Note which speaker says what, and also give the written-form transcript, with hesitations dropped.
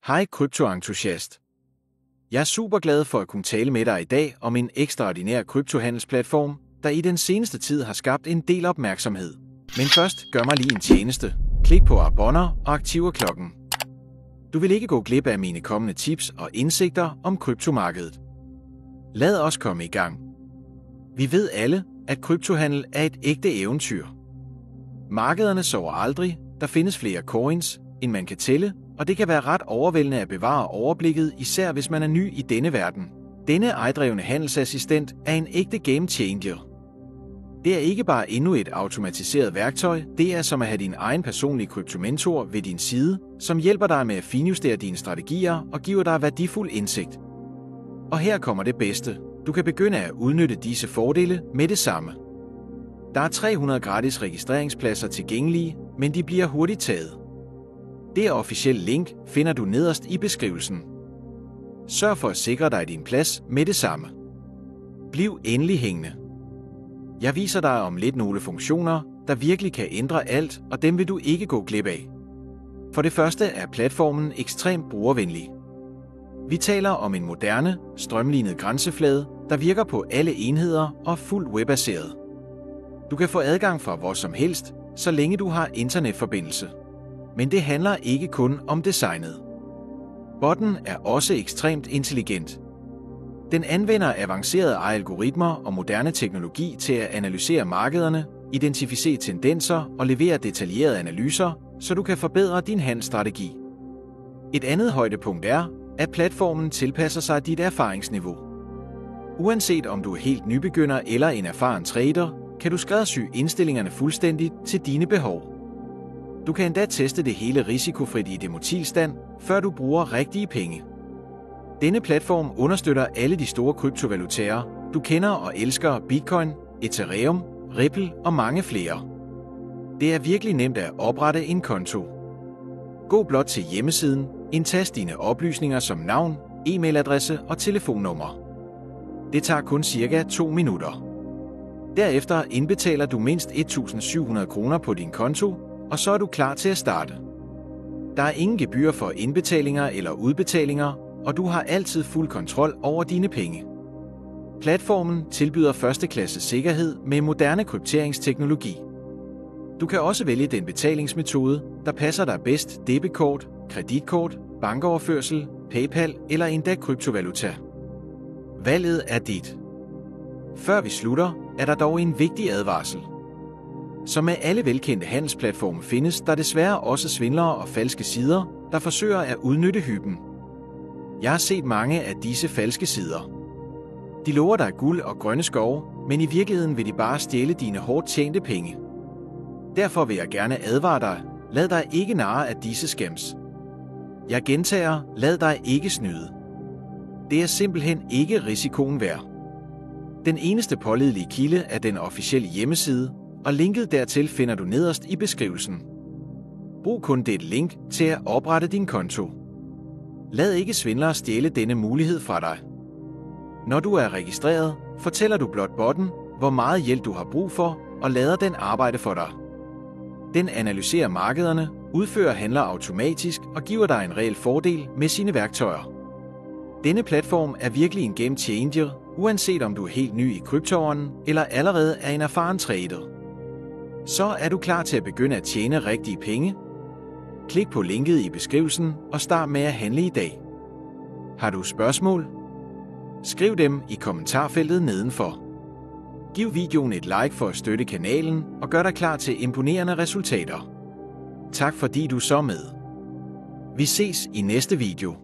Speaker 1: Hej kryptoentusiast. Jeg er super glad for at kunne tale med dig i dag om en ekstraordinær kryptohandelsplatform, der i den seneste tid har skabt en del opmærksomhed. Men først gør mig lige en tjeneste. Klik på abonner og aktiver klokken. Du vil ikke gå glip af mine kommende tips og indsigter om kryptomarkedet. Lad os komme i gang. Vi ved alle, at kryptohandel er et ægte eventyr. Markederne sover aldrig, der findes flere coins, end man kan tælle, og det kan være ret overvældende at bevare overblikket, især hvis man er ny i denne verden. Denne ejdrevne handelsassistent er en ægte game changer. Det er ikke bare endnu et automatiseret værktøj, det er som at have din egen personlige kryptomentor ved din side, som hjælper dig med at finjustere dine strategier og giver dig værdifuld indsigt. Og her kommer det bedste. Du kan begynde at udnytte disse fordele med det samme. Der er 300 gratis registreringspladser tilgængelige, men de bliver hurtigt taget. Det officielle link finder du nederst i beskrivelsen. Sørg for at sikre dig din plads med det samme. Bliv endelig hængende. Jeg viser dig om lidt nogle funktioner, der virkelig kan ændre alt, og dem vil du ikke gå glip af. For det første er platformen ekstremt brugervenlig. Vi taler om en moderne, strømlinet grænseflade, der virker på alle enheder og er fuldt webbaseret. Du kan få adgang fra hvor som helst, så længe du har internetforbindelse. Men det handler ikke kun om designet. Botten er også ekstremt intelligent. Den anvender avancerede algoritmer og moderne teknologi til at analysere markederne, identificere tendenser og levere detaljerede analyser, så du kan forbedre din handelsstrategi. Et andet højdepunkt er, at platformen tilpasser sig dit erfaringsniveau. Uanset om du er helt nybegynder eller en erfaren trader, kan du skræddersy indstillingerne fuldstændigt til dine behov. Du kan endda teste det hele risikofrit i demotilstand, før du bruger rigtige penge. Denne platform understøtter alle de store kryptovalutaer, du kender og elsker: Bitcoin, Ethereum, Ripple og mange flere. Det er virkelig nemt at oprette en konto. Gå blot til hjemmesiden, indtast dine oplysninger som navn, e-mailadresse og telefonnummer. Det tager kun cirka 2 minutter. Derefter indbetaler du mindst 1.700 kroner på din konto, og så er du klar til at starte. Der er ingen gebyr for indbetalinger eller udbetalinger, og du har altid fuld kontrol over dine penge. Platformen tilbyder førsteklasses sikkerhed med moderne krypteringsteknologi. Du kan også vælge den betalingsmetode, der passer dig bedst: debetkort, kreditkort, bankoverførsel, PayPal eller endda kryptovaluta. Valget er dit. Før vi slutter, er der dog en vigtig advarsel. Som med alle velkendte handelsplatforme findes der desværre også svindlere og falske sider, der forsøger at udnytte hyben. Jeg har set mange af disse falske sider. De lover dig guld og grønne skove, men i virkeligheden vil de bare stjæle dine hårdt tjente penge. Derfor vil jeg gerne advare dig: lad dig ikke narre af disse scams. Jeg gentager: lad dig ikke snyde. Det er simpelthen ikke risikoen værd. Den eneste pålidelige kilde er den officielle hjemmeside, og linket dertil finder du nederst i beskrivelsen. Brug kun dette link til at oprette din konto. Lad ikke svindlere stjæle denne mulighed fra dig. Når du er registreret, fortæller du blot botten, hvor meget hjælp du har brug for, og lader den arbejde for dig. Den analyserer markederne, udfører handler automatisk og giver dig en reel fordel med sine værktøjer. Denne platform er virkelig en game changer, uanset om du er helt ny i kryptoen eller allerede er en erfaren trader. Så er du klar til at begynde at tjene rigtige penge? Klik på linket i beskrivelsen og start med at handle i dag. Har du spørgsmål? Skriv dem i kommentarfeltet nedenfor. Giv videoen et like for at støtte kanalen og gør dig klar til imponerende resultater. Tak fordi du så med. Vi ses i næste video.